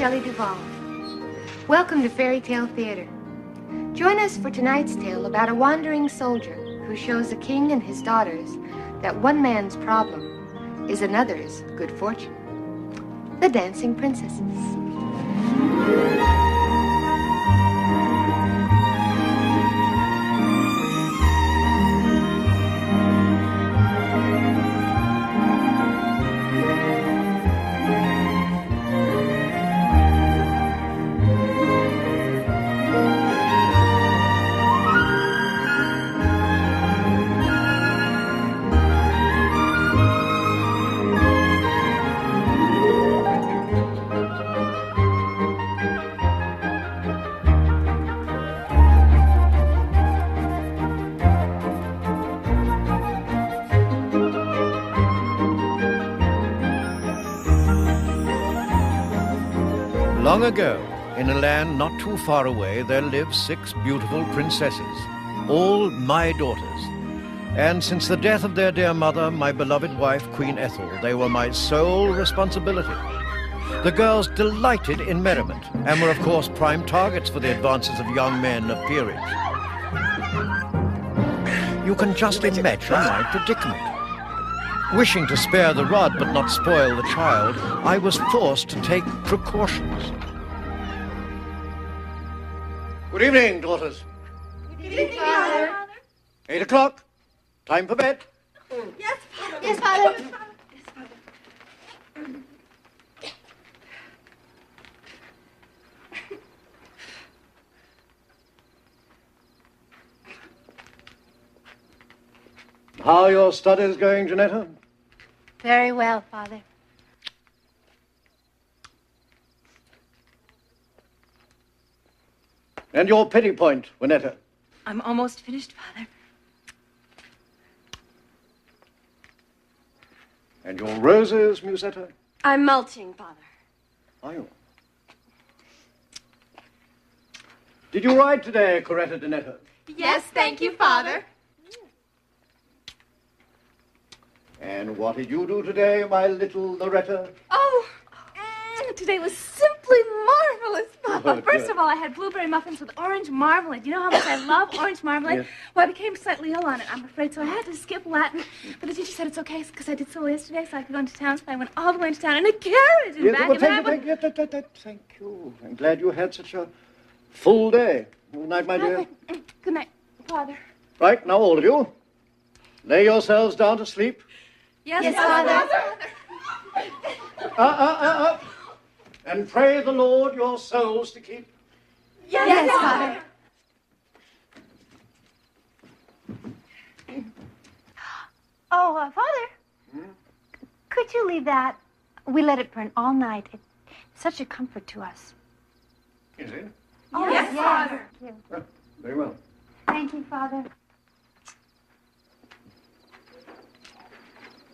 Shelley Duvall. Welcome to Fairy Tale Theater. Join us for tonight's tale about a wandering soldier who shows a king and his daughters that one man's problem is another's good fortune. The Dancing Princesses. Long ago, in a land not too far away, there lived 6 beautiful princesses, all my daughters. And since the death of their dear mother, my beloved wife, Queen Ethel, they were my sole responsibility. The girls delighted in merriment, and were of course prime targets for the advances of young men of peerage. You can just imagine my predicament. Wishing to spare the rod but not spoil the child, I was forced to take precautions. Good evening, daughters. Good evening, Father. 8 o'clock. Time for bed. Yes, Father. Yes, Father. How are your studies going, Janetta? Very well, Father. And your pity point, Juanetta? I'm almost finished, Father. And your roses, Musetta? I'm mulching, Father. Are you? Did you ride today, Coretta Dinetta? Yes, thank you, Father. And what did you do today, my little Loretta? Oh, today was simply marvelous, Papa. Oh, First good. of all, I had blueberry muffins with orange marmalade. You know how much I love orange marmalade? Yes. Well, I became slightly ill on it, I'm afraid, so I had to skip Latin. But the teacher said it's okay because I did so well yesterday, so I could go into town. So I went all the way into town in a carriage and Yes, back. well, And then I thank you. I'm glad you had such a full day. Good night, my dear. Good night, Father. Right, now all of you, lay yourselves down to sleep. Yes, Father. And pray the Lord your souls to keep. Yes, Father. Oh, Father, could you leave that? We let it burn all night. It's such a comfort to us. Is it? Oh, Yes, Father. Thank you. Well, very well. Thank you, Father.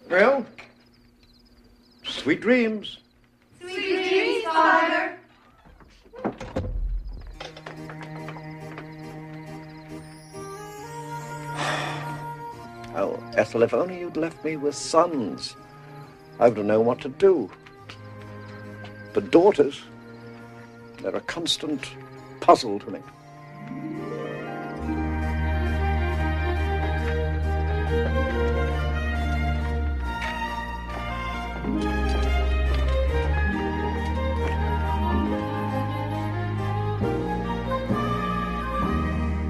Well, sweet dreams. Sweet dreams, Father. Oh, Ethel, if only you'd left me with sons, I would have known what to do. But daughters, they're a constant puzzle to me.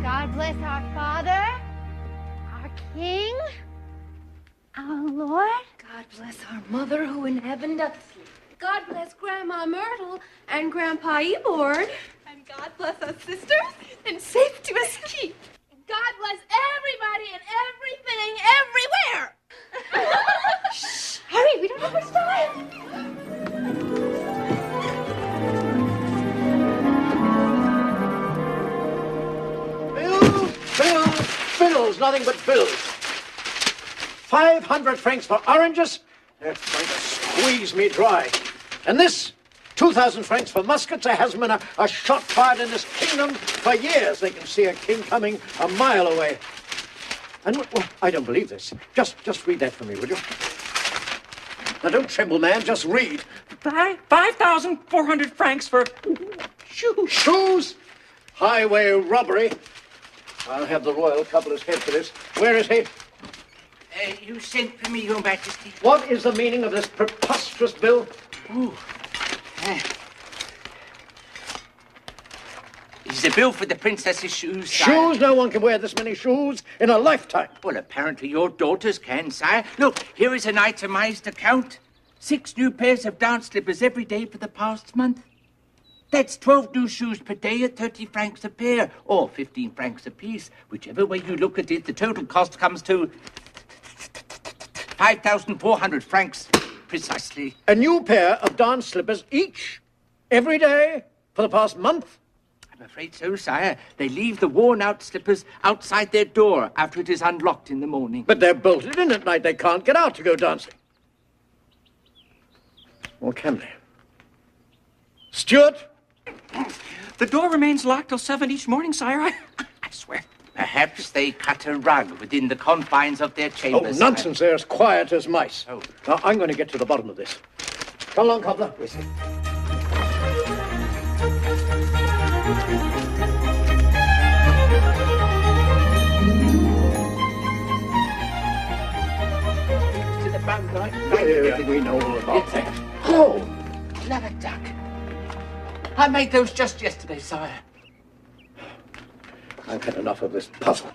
God bless our Father, our King, our Lord. God bless our mother who in heaven doth sleep. God bless Grandma Myrtle and Grandpa Eborn. And God bless us sisters and safe to us keep. God bless everybody and everything everywhere. Shh, hurry, we don't have much time. Bills, nothing but bills. 500 francs for oranges? They're trying to squeeze me dry. And this, 2,000 francs for muskets. There hasn't been a shot fired in this kingdom for years. They can see a king coming a mile away. And, well, I don't believe this. Just read that for me, would you? Now, don't tremble, man. Just read. 5,400 francs for shoes. Shoes? Highway robbery. I'll have the royal coupler's head for this. Where is he? You sent for me, Your Majesty. What is the meaning of this preposterous bill? Ooh. It's a bill for the princess's shoes, sire. Shoes? No one can wear this many shoes in a lifetime. Well, apparently your daughters can, sire. Look, here is an itemized account. 6 new pairs of dance slippers every day for the past month. That's 12 new shoes per day at 30 francs a pair, or 15 francs a piece. Whichever way you look at it, the total cost comes to 5,400 francs, precisely. A new pair of dance slippers each, every day, for the past month? I'm afraid so, sire. They leave the worn-out slippers outside their door after it is unlocked in the morning. But they're bolted in at night. They can't get out to go dancing. Or can they? Stewart? The door remains locked till 7 each morning, sire. I swear. Perhaps they cut a rug within the confines of their chambers. Oh, nonsense. They're as quiet as mice. Oh. Now, I'm going to get to the bottom of this. Come along, cobbler. Yes, sir. To the bank, right? We know all about Yes, that. sir. Oh, clever duck. I made those just yesterday, sire. I've had enough of this puzzle.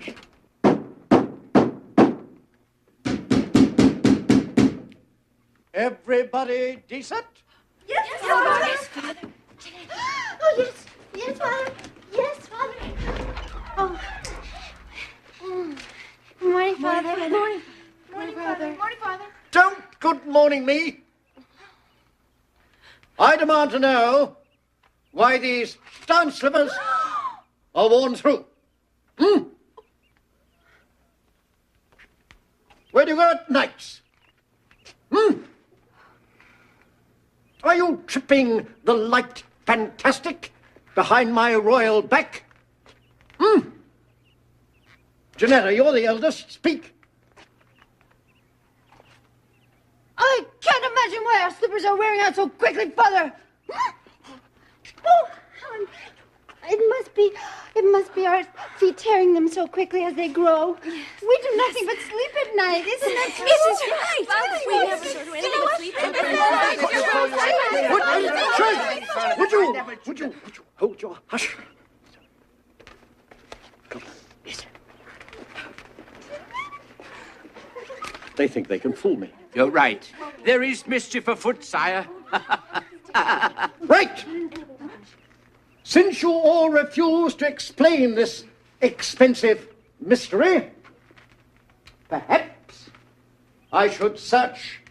Everybody decent? Yes, Father. Yes, Father. Oh, yes. Yes, Father. Yes, Father. Oh. Good morning, Father. Good morning. Morning, Father. Morning, Father. Don't good morning me. I demand to know why these dance slippers are worn through. Where do you go at nights? Are you tripping the light fantastic behind my royal back? Janetta, you're the eldest. Speak. I can't imagine why our slippers are wearing out so quickly, Father. Oh, it must be our feet tearing them so quickly as they grow. Yes. We do nothing but sleep at night. Isn't that true? This is right. We never do anything but sleep. Would you hold your hush? Come on. Yes. They think they can fool me. You're right. There is mischief afoot, sire. Right! Since you all refuse to explain this expensive mystery, perhaps I should search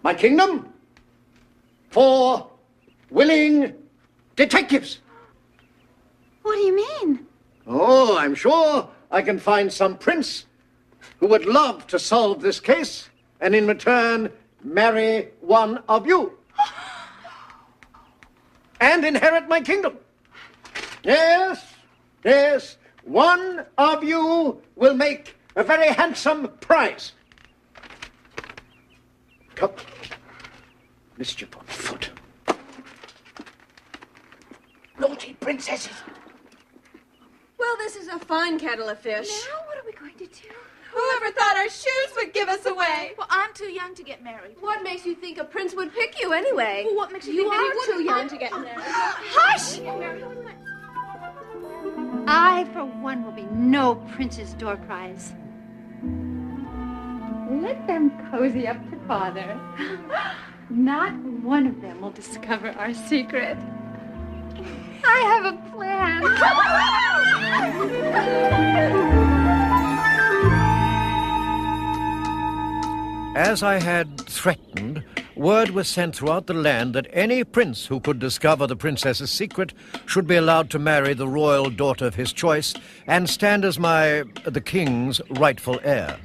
my kingdom for willing detectives. What do you mean? Oh, I'm sure I can find some prince who would love to solve this case and in return marry one of you. And inherit my kingdom. Yes, one of you will make a very handsome prize. Come. Mischief on foot. Naughty princesses. Well, this is a fine kettle of fish. Now what are we going to do? Whoever thought our shoes would give us away? Well, I'm too young to get married. What makes you think a prince would pick you anyway? Well, what makes you You think that he are too wouldn't? young to get married. Hush! I, for one, will be no prince's door prize. Let them cozy up to Father. Not one of them will discover our secret. I have a plan. As I had threatened, word was sent throughout the land that any prince who could discover the princess's secret should be allowed to marry the royal daughter of his choice and stand as the king's rightful heir.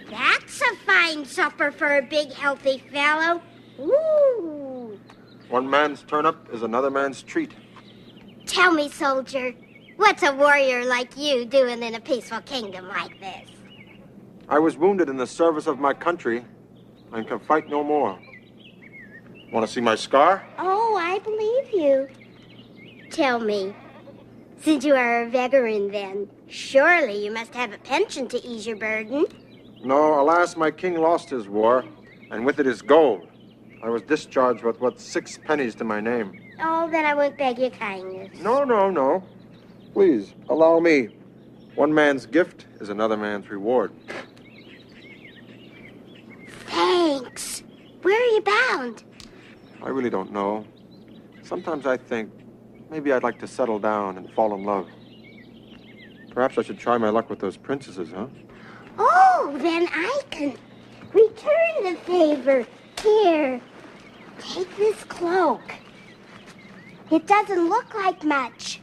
That's a fine supper for a big, healthy fellow. Ooh. One man's turnip is another man's treat. Tell me, soldier, what's a warrior like you doing in a peaceful kingdom like this? I was wounded in the service of my country and can fight no more. Want to see my scar? Oh, I believe you. Tell me, since you are a veteran then, surely you must have a pension to ease your burden. No, alas, my king lost his war, and with it his gold. I was discharged with, 6 pennies to my name. Oh, then I won't beg your kindness. No. Please, allow me. One man's gift is another man's reward. Thanks. Where are you bound? I really don't know. Sometimes I think maybe I'd like to settle down and fall in love. Perhaps I should try my luck with those princesses, huh? Oh, then I can return the favor. Here, take this cloak. It doesn't look like much,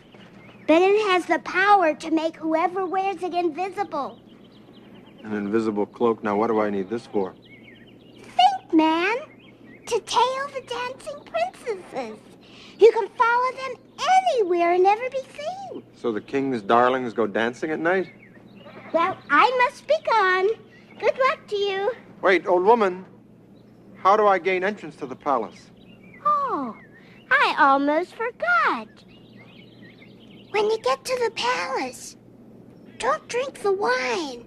but it has the power to make whoever wears it invisible. An invisible cloak. Now, what do I need this for? Think, man. To tail the dancing princesses. You can follow them anywhere and never be seen. So the king's darlings go dancing at night? Well, I must be gone. Good luck to you. Wait, old woman. How do I gain entrance to the palace? Oh, I almost forgot. When you get to the palace, don't drink the wine.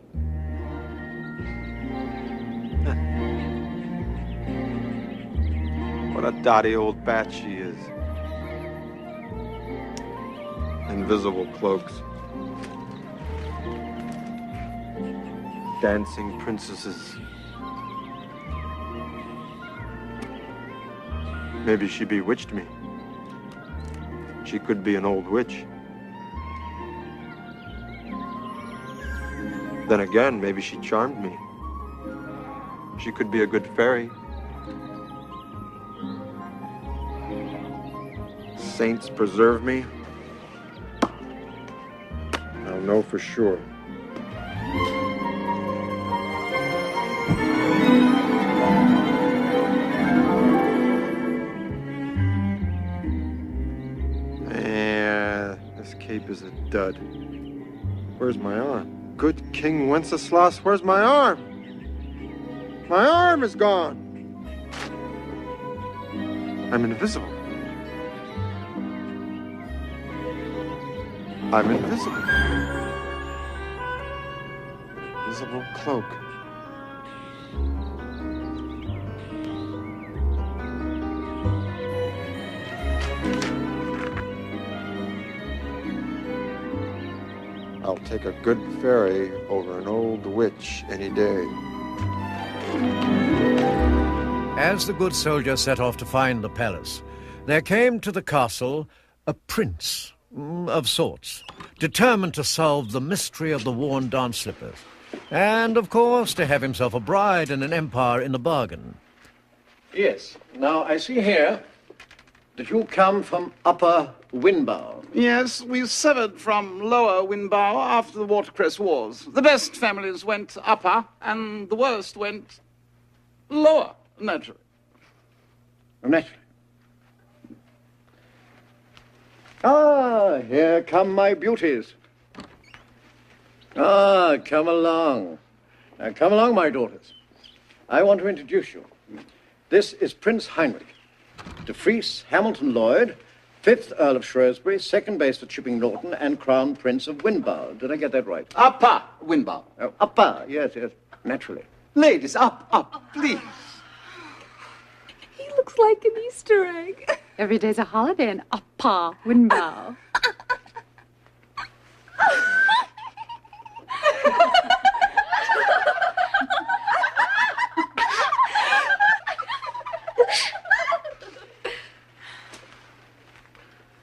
What a dotty old bat she is. Invisible cloaks. Dancing princesses. Maybe she bewitched me. She could be an old witch. Then again, maybe she charmed me. She could be a good fairy. Saints preserve me. I'll know for sure. This cape is a dud. Where's my arm? Good King Wenceslas, where's my arm? My arm is gone. I'm invisible. I'm invisible. Invisible cloak. I'll take a good fairy over an old witch any day. As the good soldier set off to find the palace, there came to the castle a prince of sorts, determined to solve the mystery of the worn dance slippers, and, of course, to have himself a bride and an empire in the bargain. Yes. Now, I see here that you come from Upper Windbow. Yes, we severed from Lower Windbow after the Watercress Wars. The best families went upper, and the worst went lower, naturally. Naturally. Ah, here come my beauties. Ah, come along. Now, come along, my daughters. I want to introduce you. This is Prince Heinrich, de Vries Hamilton Lloyd, 5th Earl of Shrewsbury, 2nd base for Chipping Norton, and Crown Prince of Windbow. Did I get that right? Upper Windbow. Oh, upper, yes, naturally. Ladies, up, please. He looks like an Easter egg. Every day's a holiday in Upper Windbow.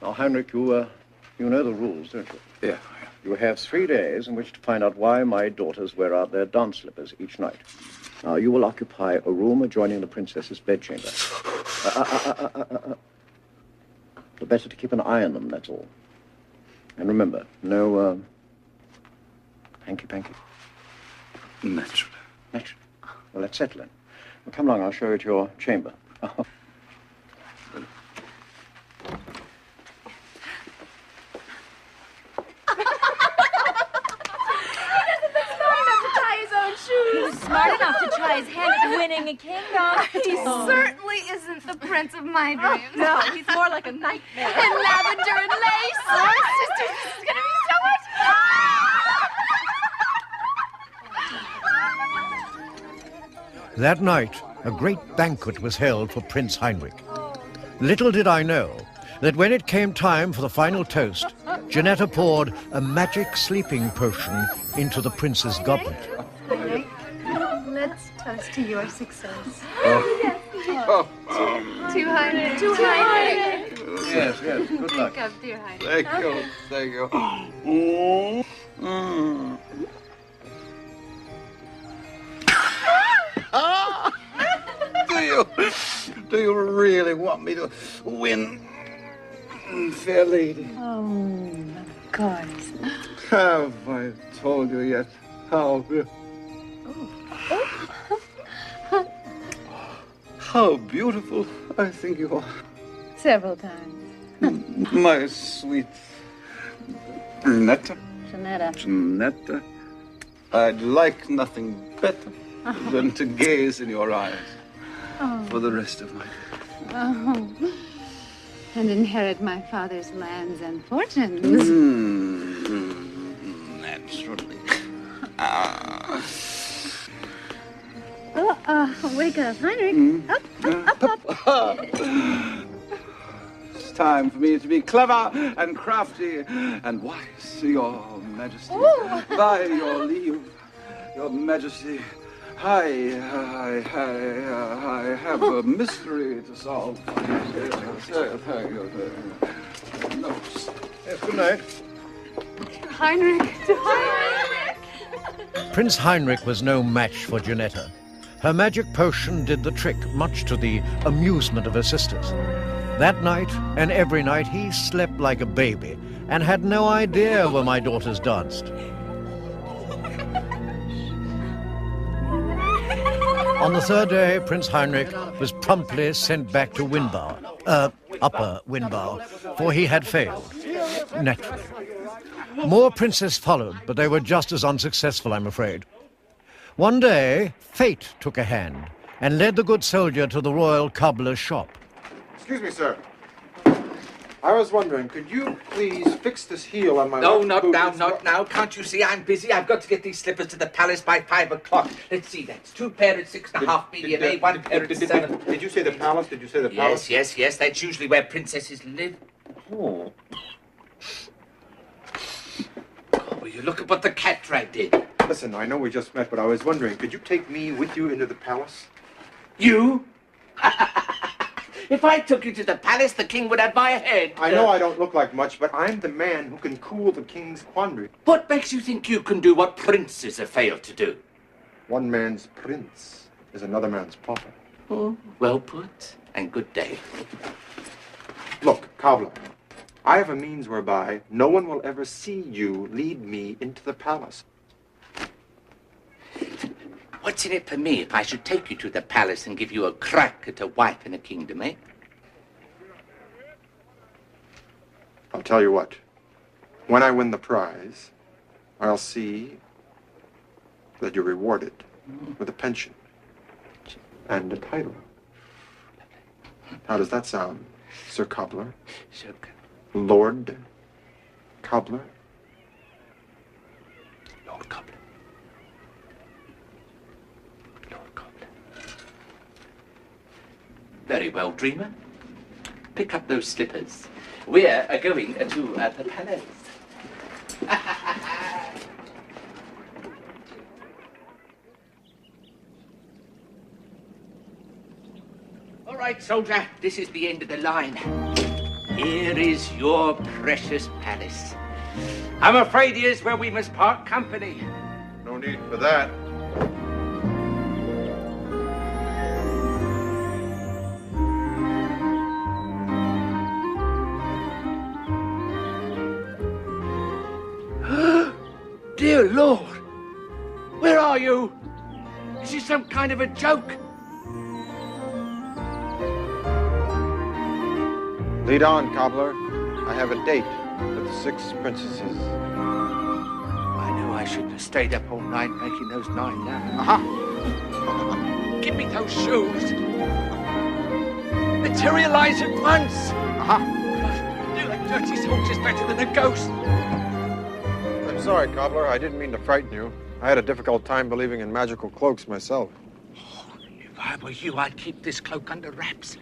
Now, Heinrich, you know the rules, don't you? Yeah. You have 3 days in which to find out why my daughters wear out their dance slippers each night. Now, you will occupy a room adjoining the princess's bedchamber. The better to keep an eye on them, that's all. And remember, no, hanky-panky. Naturally. Naturally. Well, let's settle in. Well, come along, I'll show you to your chamber. try his hand at winning a kingdom. He certainly isn't the prince of my dreams. No, he's more like a nightmare. In lavender and lace. Oh, sisters, this is going to be so much fun! That night, a great banquet was held for Prince Heinrich. Little did I know that when it came time for the final toast, Janetta poured a magic sleeping potion into the prince's goblet. Heinrich, let's toast to your success. To Heinrich. To Heinrich. Yes, yes, good luck. Wake up, dear Heinrich. Thank you. Do you really want me to win, fair lady? Oh, of course. Have I told you yet how beautiful I think you are? Several times. My sweet Netta. Janetta. I'd like nothing better than to gaze in your eyes for the rest of my life. Oh. And inherit my father's lands and fortunes. Naturally. Wake up, Heinrich. Up. It's time for me to be clever and crafty and wise, Your Majesty. By your leave, Your Majesty, I have a mystery to solve. Thank you. No. Yes, good night. Heinrich. To Heinrich. Prince Heinrich was no match for Janetta. Her magic potion did the trick, much to the amusement of her sisters. That night, and every night, he slept like a baby and had no idea where my daughters danced. On the third day, Prince Heinrich was promptly sent back to Upper Windbau, for he had failed, naturally. More princes followed, but they were just as unsuccessful, I'm afraid. One day, fate took a hand and led the good soldier to the royal cobbler's shop. Excuse me, sir. I was wondering, could you please fix this heel on my No, left not boot? now, not now. Can't you see I'm busy? I've got to get these slippers to the palace by 5 o'clock. Let's see, that's 2 pair at 6.5 medium, 1 pair at 7. Did you say the palace? Did you say the palace? Yes. That's usually where princesses live. Oh. Will you look at what the cat dragged in? Listen, I know we just met, but I was wondering, could you take me with you into the palace? You? If I took you to the palace, the king would have my head. I know I don't look like much, but I'm the man who can cool the king's quandary. What makes you think you can do what princes have failed to do? One man's prince is another man's pauper. Oh, well put, and good day. Look, cobbler, I have a means whereby no one will ever see you lead me into the palace. What's in it for me if I should take you to the palace and give you a crack at a wife in a kingdom, eh? I'll tell you what. When I win the prize, I'll see that you're rewarded with a pension and a title. How does that sound, Sir Cobbler? Sir Lord Cobbler? Lord Cobbler. Very well, dreamer. Pick up those slippers. We're going to the palace. All right, soldier, this is the end of the line. Here is your precious palace. I'm afraid here's where we must part company. No need for that. Dear Lord, where are you? Is this some kind of a joke? Lead on, Cobbler. I have a date with the 6 princesses. I knew I shouldn't have stayed up all night making those 9 now. Aha! Give me those shoes. Materialize at once. You're like dirty soldiers better than a ghost. I'm sorry, Cobbler. I didn't mean to frighten you. I had a difficult time believing in magical cloaks myself. If I were you, I'd keep this cloak under wraps.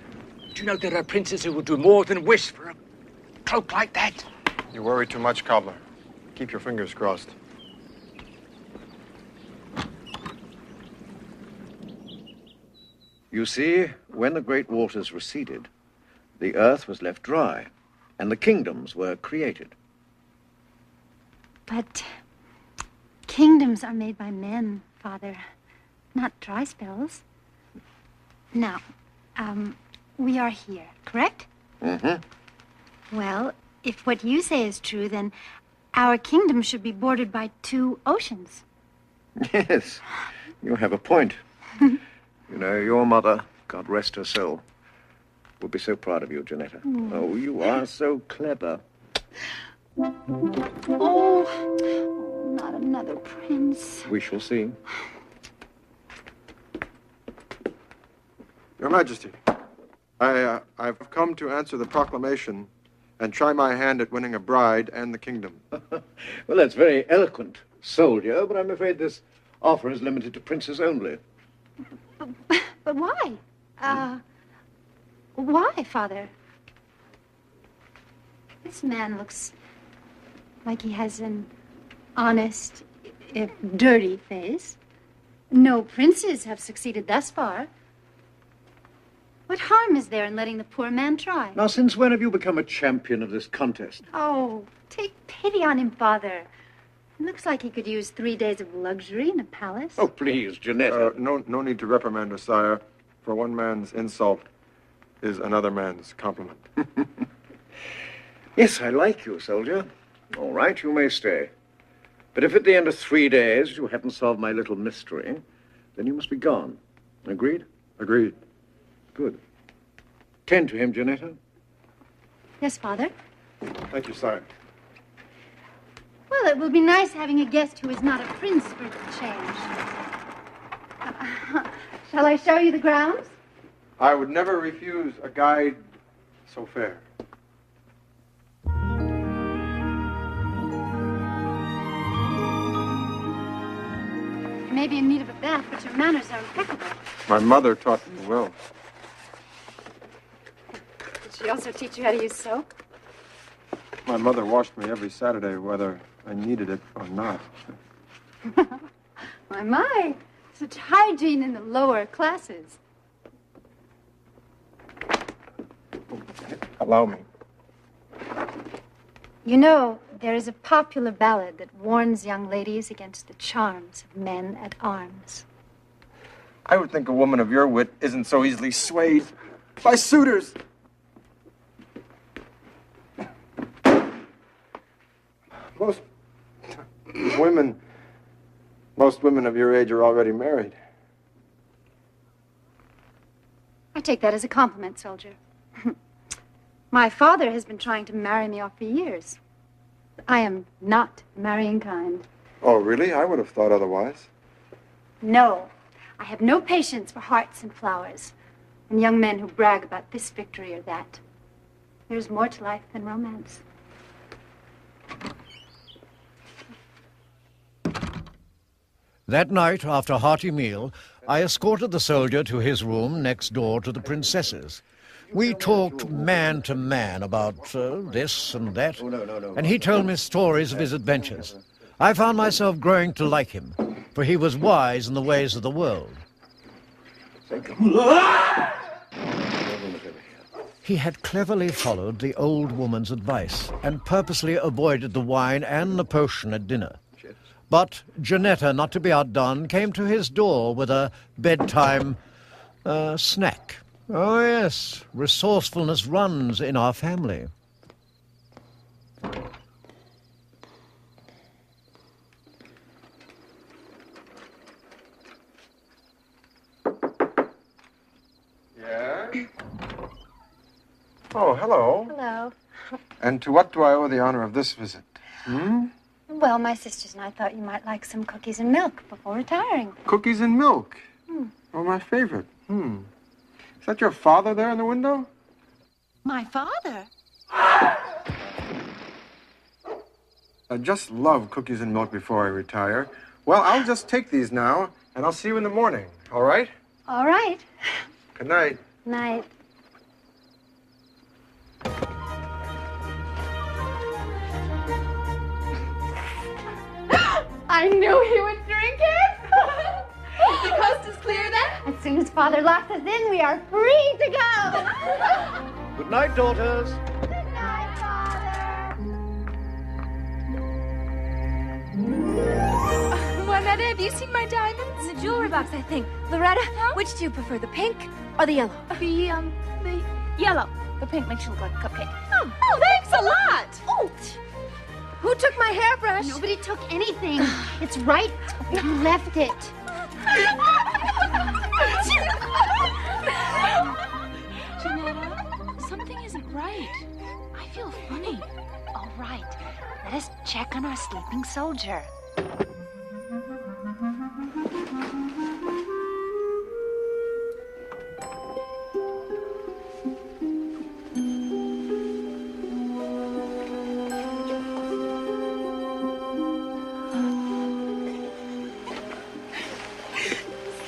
Do you know there are princes who will do more than wish for a cloak like that? You worry too much, Cobbler. Keep your fingers crossed. You see, when the great waters receded, the earth was left dry, and the kingdoms were created. But kingdoms are made by men, Father, not dry spells. Now, we are here, correct? Mm-hmm. Well, if what you say is true, then our kingdom should be bordered by 2 oceans. Yes, you have a point. You know, your mother, God rest her soul, would be so proud of you, Janetta. Oh, you are so clever. Oh, not another prince. We shall see. Your Majesty, I've come to answer the proclamation and try my hand at winning a bride and the kingdom. Well, that's very eloquent, soldier, but I'm afraid this offer is limited to princes only. But why? Why, Father? This man looks like he has an honest, if dirty face. No princes have succeeded thus far. What harm is there in letting the poor man try? Now, since when have you become a champion of this contest? Oh, take pity on him, Father. It looks like he could use 3 days of luxury in a palace. Oh, please, Janetta. No need to reprimand us, sire. For one man's insult is another man's compliment. Yes, I like you, soldier. All right, you may stay. But if at the end of 3 days you haven't solved my little mystery, then you must be gone. Agreed? Agreed. Good. Tend to him, Janetta. Yes, Father. Thank you, sire. Well, it will be nice having a guest who is not a prince for the change. Shall I show you the grounds? I would never refuse a guide so fair. You may be in need of a bath, but your manners are impeccable. My mother taught me well. Did she also teach you how to use soap? My mother washed me every Saturday, whether I needed it or not. My. Such hygiene in the lower classes. Allow me. You know, there is a popular ballad that warns young ladies against the charms of men at arms. I would think a woman of your wit isn't so easily swayed by suitors. Most women of your age are already married. I take that as a compliment, soldier. My father has been trying to marry me off for years. I am not the marrying kind. Oh, really? I would have thought otherwise. No, I have no patience for hearts and flowers, and young men who brag about this victory or that. There's more to life than romance. That night, after a hearty meal, I escorted the soldier to his room next door to the princess's. We talked man to man about this and that, and he told me stories of his adventures. I found myself growing to like him, for he was wise in the ways of the world. He had cleverly followed the old woman's advice and purposely avoided the wine and the potion at dinner. But Janetta, not to be outdone, came to his door with a bedtime snack. Oh, yes, resourcefulness runs in our family. Yeah? Oh, hello. Hello. And to what do I owe the honor of this visit? Hmm? Well, my sisters and I thought you might like some cookies and milk before retiring. Cookies and milk. Oh, my favorite. Is that your father there in the window? My father? I just love cookies and milk before I retire. Well, I'll just take these now, and I'll see you in the morning, all right? All right. Good night. Night. I knew he would drink it. The coast is clear then? As soon as Father locks us in, we are free to go. Good night, daughters. Good night, Father. Juanetta, have you seen my diamonds? In the jewelry box, I think. Loretta, which do you prefer, the pink or the yellow? The yellow. The pink makes you look like a cupcake. Oh, thanks a lot. Oh, who took my hairbrush? Nobody took anything. It's right where you left it. Janetta, something isn't right. I feel funny. All right. Let us check on our sleeping soldier.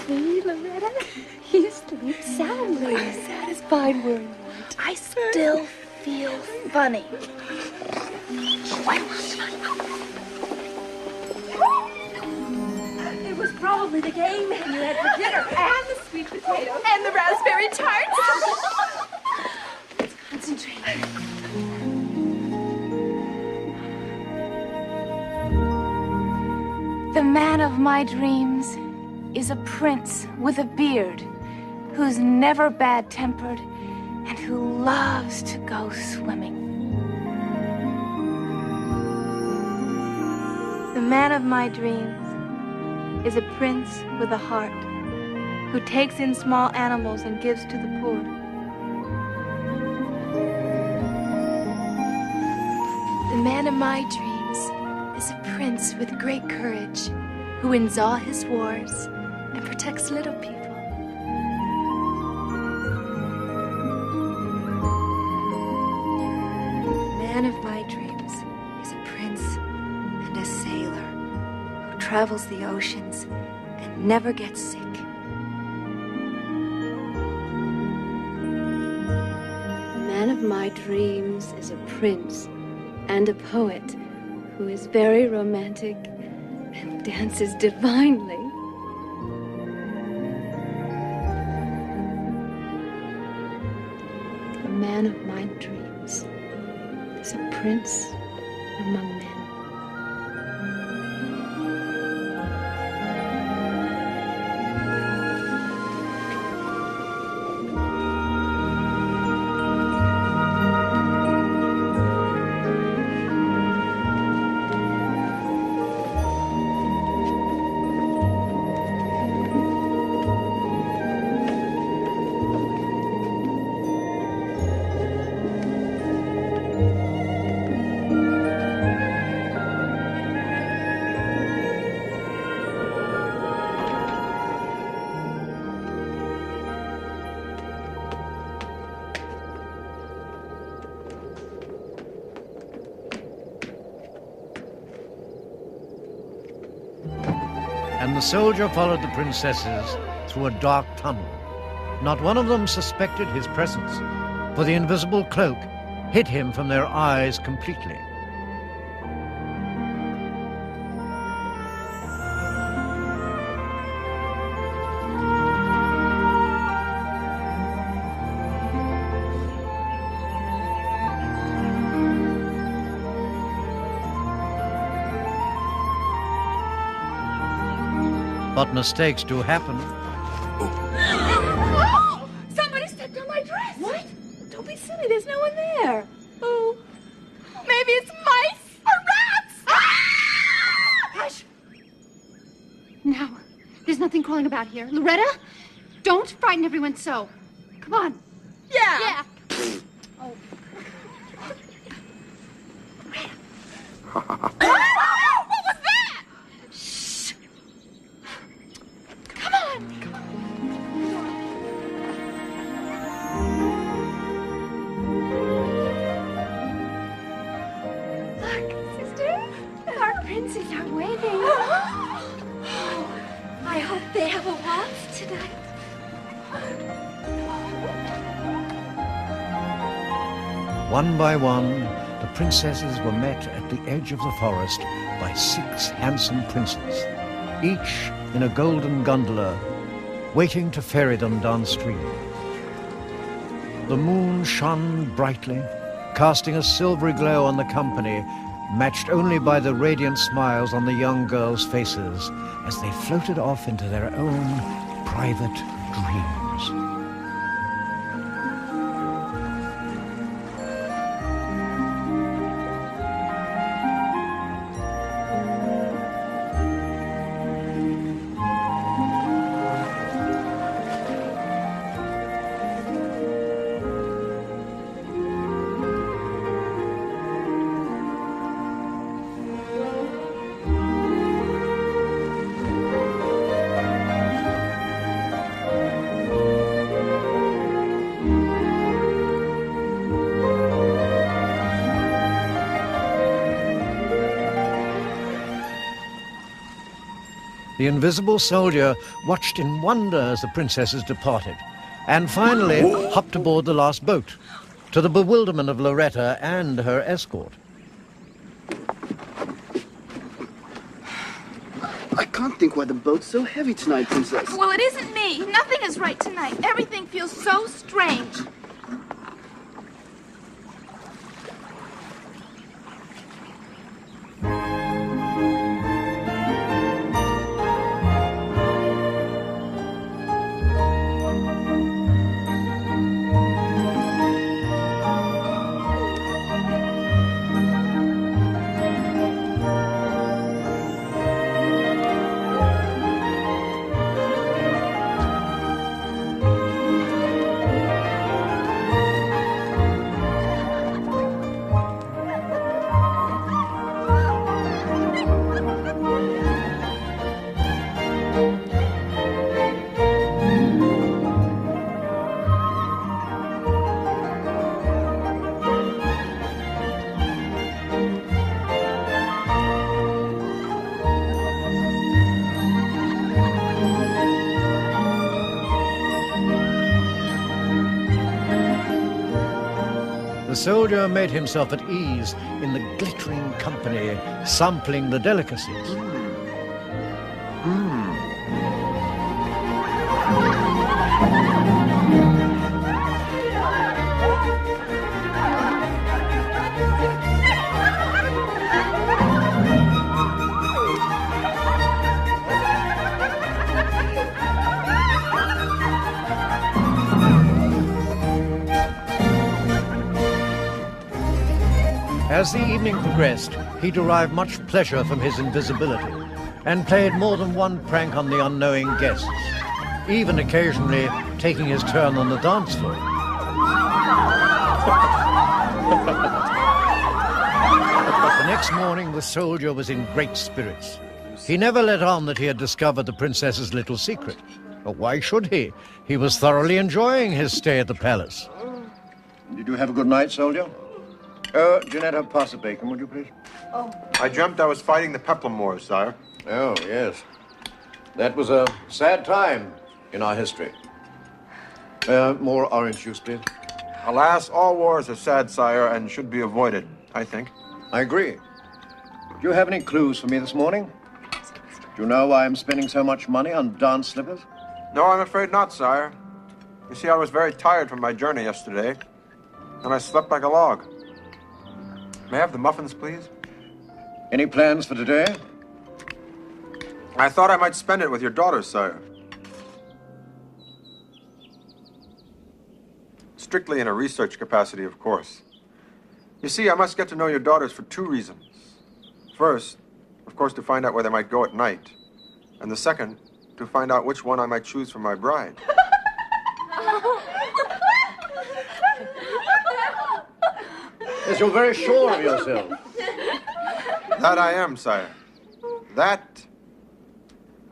See, Loretta? You sleep soundly. Satisfied wearing white. I still feel funny. It was probably the game menu you had for dinner, and the sweet potatoes, and the raspberry tarts. Let's concentrate. The man of my dreams is a prince with a beard who's never bad-tempered and who loves to go swimming. The man of my dreams is a prince with a heart who takes in small animals and gives to the poor. The man of my dreams is a prince with great courage who wins all his wars and protects little people. The man of my dreams is a prince and a sailor who travels the oceans and never gets sick. The man of my dreams is a prince and a poet who is very romantic and dances divinely. The man of my dreams is a prince among men. And the soldier followed the princesses through a dark tunnel. Not one of them suspected his presence, for the invisible cloak hid him from their eyes completely. But mistakes do happen. Oh! Somebody stepped on my dress! What? Don't be silly, there's no one there. Oh, maybe it's mice or rats! Ah! Hush! Now, there's nothing crawling about here. Loretta, don't frighten everyone so. Come on. Yeah. Yeah. What was that? Shh! Come on! One by one, the princesses were met at the edge of the forest by 6 handsome princes, each in a golden gondola, waiting to ferry them downstream. The moon shone brightly, casting a silvery glow on the company, matched only by the radiant smiles on the young girls' faces as they floated off into their own private dreams. The invisible soldier watched in wonder as the princesses departed, and finally hopped aboard the last boat, to the bewilderment of Loretta and her escort. I can't think why the boat's so heavy tonight, Princess. Well, it isn't me. Nothing is right tonight. Everything feels so strange. The soldier made himself at ease in the glittering company, sampling the delicacies. As the evening progressed, he derived much pleasure from his invisibility and played more than one prank on the unknowing guests, even occasionally taking his turn on the dance floor. The next morning, the soldier was in great spirits. He never let on that he had discovered the princess's little secret. But why should he? He was thoroughly enjoying his stay at the palace. Did you have a good night, soldier? Janetta, pass the bacon, would you please? Oh. I dreamt I was fighting the Peplum Wars, sire. Oh, yes. That was a sad time in our history. More orange juice, please. Alas, all wars are sad, sire, and should be avoided, I think. I agree. Do you have any clues for me this morning? Do you know why I'm spending so much money on dance slippers? No, I'm afraid not, sire. You see, I was very tired from my journey yesterday, and I slept like a log. May I have the muffins, please? Any plans for today? I thought I might spend it with your daughters, sire. Strictly in a research capacity, of course. You see, I must get to know your daughters for 2 reasons. First, of course, to find out where they might go at night. And the second, to find out which one I might choose for my bride. Yes, you're very sure of yourself. That I am, sire. That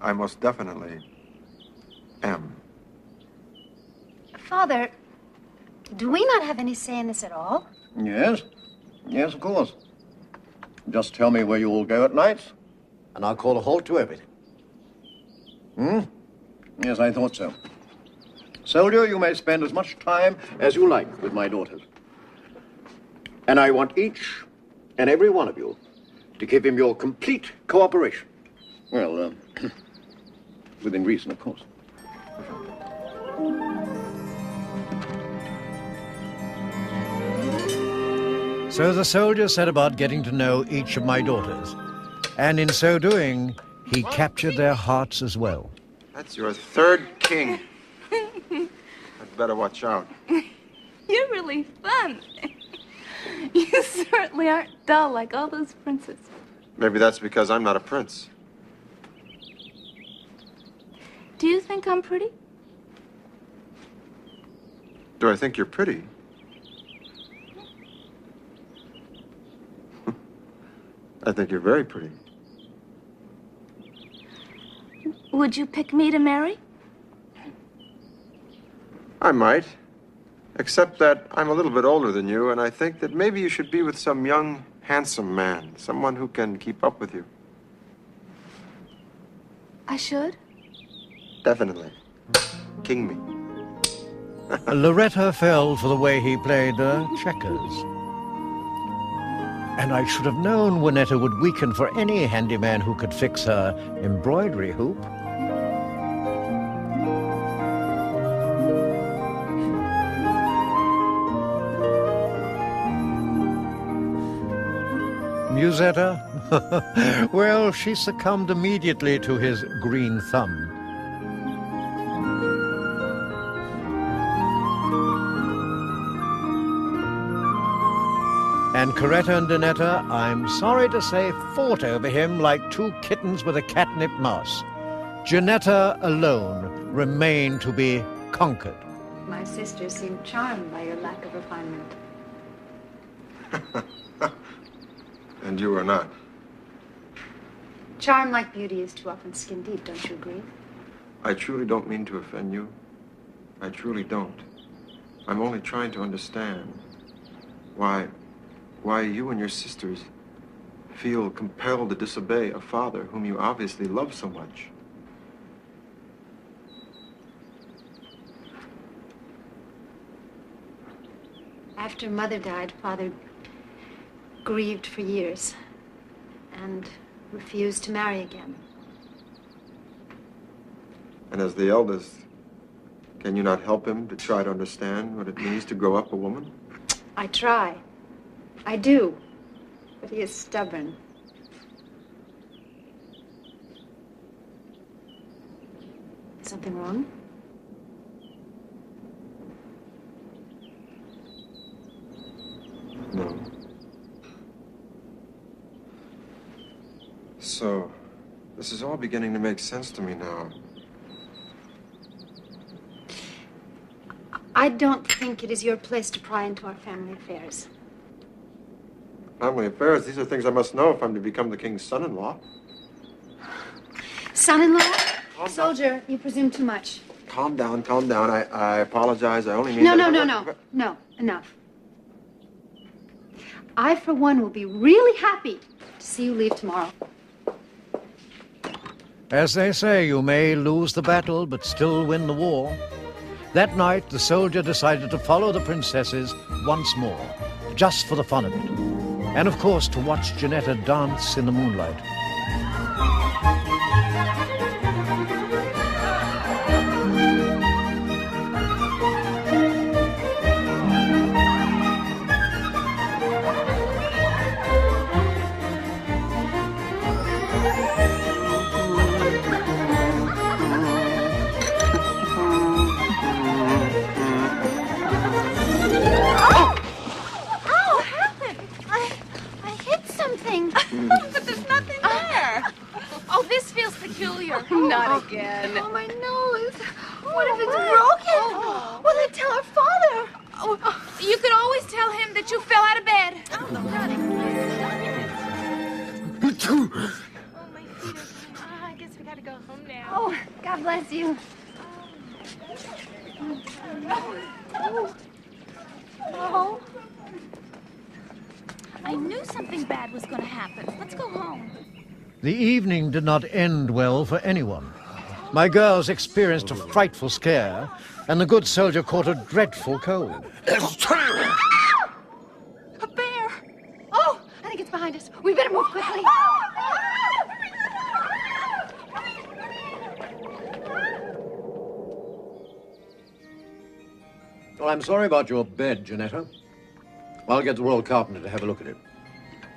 I most definitely am. Father, do we not have any say in this at all? Yes. Yes, of course. Just tell me where you will go at night, and I'll call a halt to everything. Yes, I thought so. Soldier, you may spend as much time as you like with my daughters. And I want each and every one of you to give him your complete cooperation. Well, within reason, of course. So the soldier set about getting to know each of my daughters, and in so doing, he captured their hearts as well. That's your third king. I'd better watch out. You're really fun. You certainly aren't dull like all those princes. Maybe that's because I'm not a prince. Do you think I'm pretty? Do I think you're pretty? I think you're very pretty. Would you pick me to marry? I might. Except that I'm a little bit older than you, and I think that maybe you should be with some young, handsome man. Someone who can keep up with you. I should? Definitely. King me. Loretta fell for the way he played checkers. And I should have known Juanetta would weaken for any handyman who could fix her embroidery hoop. Musetta? Well, she succumbed immediately to his green thumb. And Coretta and Donetta, I'm sorry to say, fought over him like two kittens with a catnip mouse. Ginetta alone remained to be conquered. My sister seemed charmed by your lack of refinement. And you are not. Charm like beauty is too often skin deep, don't you agree? I truly don't mean to offend you. I truly don't. I'm only trying to understand why you and your sisters feel compelled to disobey a father whom you obviously love so much. After Mother died, Father grieved for years and refused to marry again. And as the eldest, can you not help him to try to understand what it means to grow up a woman? I try. I do. But he is stubborn. Something wrong? No. So, this is all beginning to make sense to me now. I don't think it is your place to pry into our family affairs. Family affairs, these are things I must know if I'm to become the king's son-in-law. Son-in-law? Soldier, you presume too much. Calm down, calm down. I apologize. I only mean... No, enough. I, for one, will be really happy to see you leave tomorrow. As they say, you may lose the battle, but still win the war. That night, the soldier decided to follow the princesses once more, just for the fun of it. And, of course, to watch Ginetta dance in the moonlight. Not again. Oh, my nose. What if it's broken? Well, then tell our father. You could always tell him that you fell out of bed. Oh, my feet. I guess we gotta go home now. Oh, God bless you. Oh. I knew something bad was going to happen. Let's go home. The evening did not end well for anyone. My girls experienced a frightful scare, and the good soldier caught a dreadful cold. A bear! behind us. We better move quickly. Well, I'm sorry about your bed, Janetta. I'll get the royal carpenter to have a look at it.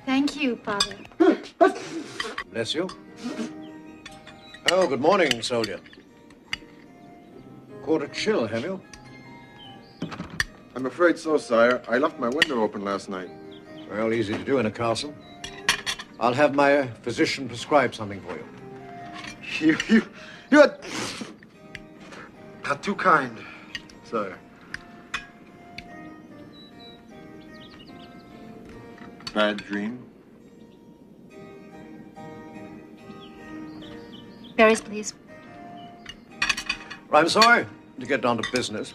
Thank you, Father. Bless you. Oh, good morning, soldier. Caught a chill, have you? I'm afraid so, sire. I left my window open last night. Well, easy to do in a castle. I'll have my physician prescribe something for you. You're too kind, sire. Bad dream? Berries, please. I'm sorry to get down to business,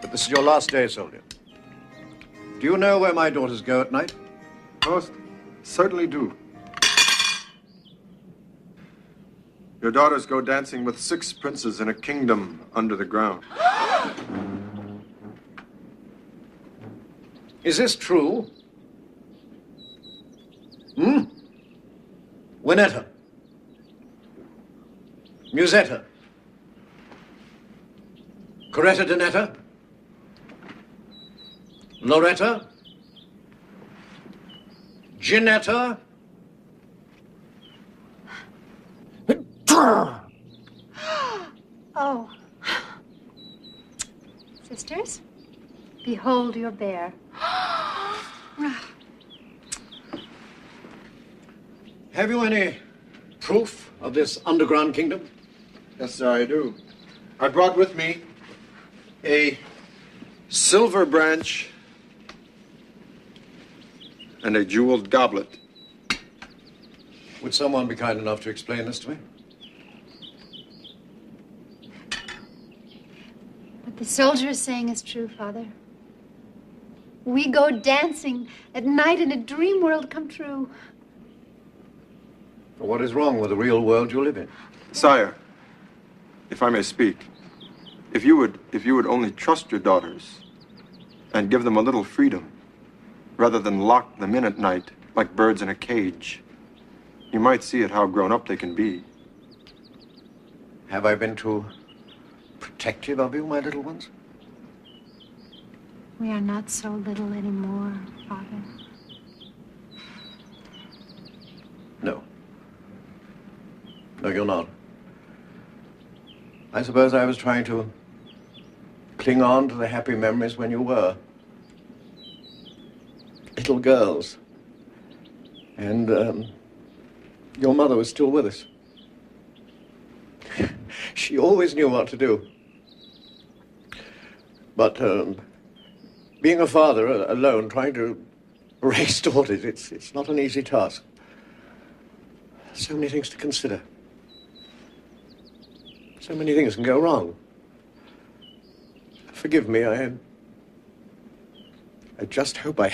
but this is your last day, soldier. Do you know where my daughters go at night? Most certainly do. Your daughters go dancing with 6 princes in a kingdom under the ground. Is this true? Winetta. Musetta. Coretta Donetta. Loretta. Ginetta. Oh. Sisters, behold your bear. Have you any proof of this underground kingdom? Yes, sir, I do. I brought with me a silver branch and a jeweled goblet. Would someone be kind enough to explain this to me? What the soldier is saying is true, Father. We go dancing at night in a dream world come true. What is wrong with the real world you live in? Sire, if I may speak, if you would only trust your daughters and give them a little freedom, rather than lock them in at night like birds in a cage, you might see at how grown up they can be. Have I been too protective of you, my little ones? We are not so little anymore, Father. No. No, you're not. I suppose I was trying to cling on to the happy memories when you were little girls. And your mother was still with us. She always knew what to do. But being a father alone, trying to raise daughters, it's not an easy task. So many things to consider. So many things can go wrong. Forgive me, I just hope I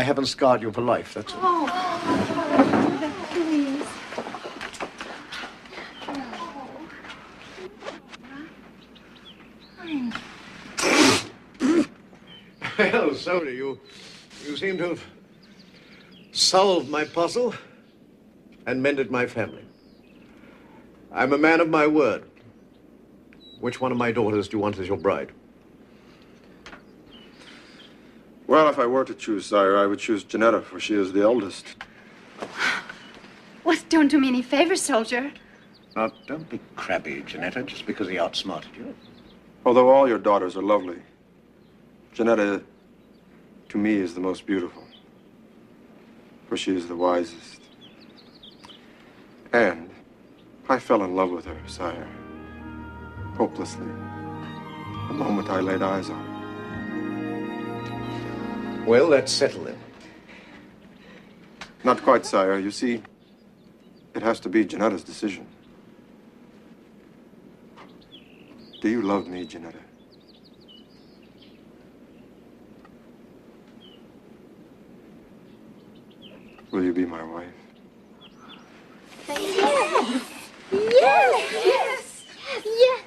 haven't scarred you for life, that's all. Oh, please. Well, soldier, you seem to have solved my puzzle and mended my family. I'm a man of my word. Which one of my daughters do you want as your bride? Well, if I were to choose, sire, I would choose Janetta, for she is the eldest. Well, don't do me any favors, soldier. Now, don't be crabby, Janetta, just because he outsmarted you. Although all your daughters are lovely, Janetta, to me, is the most beautiful, for she is the wisest. And I fell in love with her, sire, hopelessly, the moment I laid eyes on her. Well, let's settle it. Not quite, sire. You see, it has to be Janetta's decision. Do you love me, Janetta? Will you be my wife? Yes! Yes! Yes! Yes!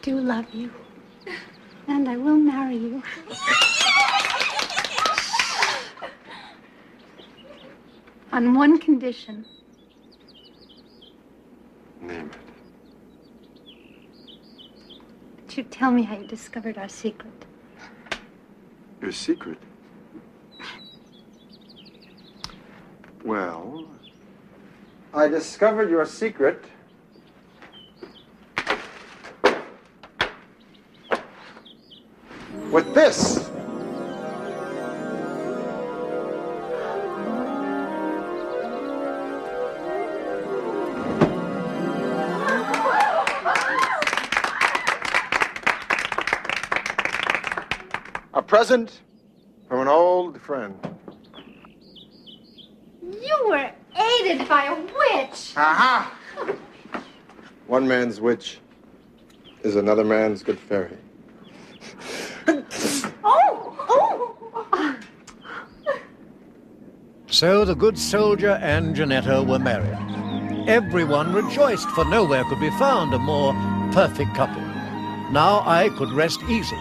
do love you. And I will marry you. On one condition. Name it. That you tell me how you discovered our secret. Your secret? Well, I discovered your secret with this. A present from an old friend. You were aided by a witch. Aha! One man's witch is another man's good fairy. So the good soldier and Janetta were married. Everyone rejoiced, for nowhere could be found a more perfect couple. Now I could rest easy,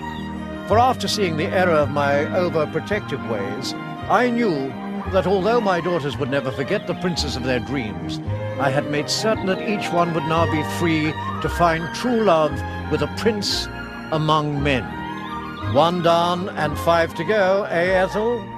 for after seeing the error of my overprotective ways, I knew that although my daughters would never forget the princes of their dreams, I had made certain that each one would now be free to find true love with a prince among men. 1 done and 5 to go, eh, Ethel?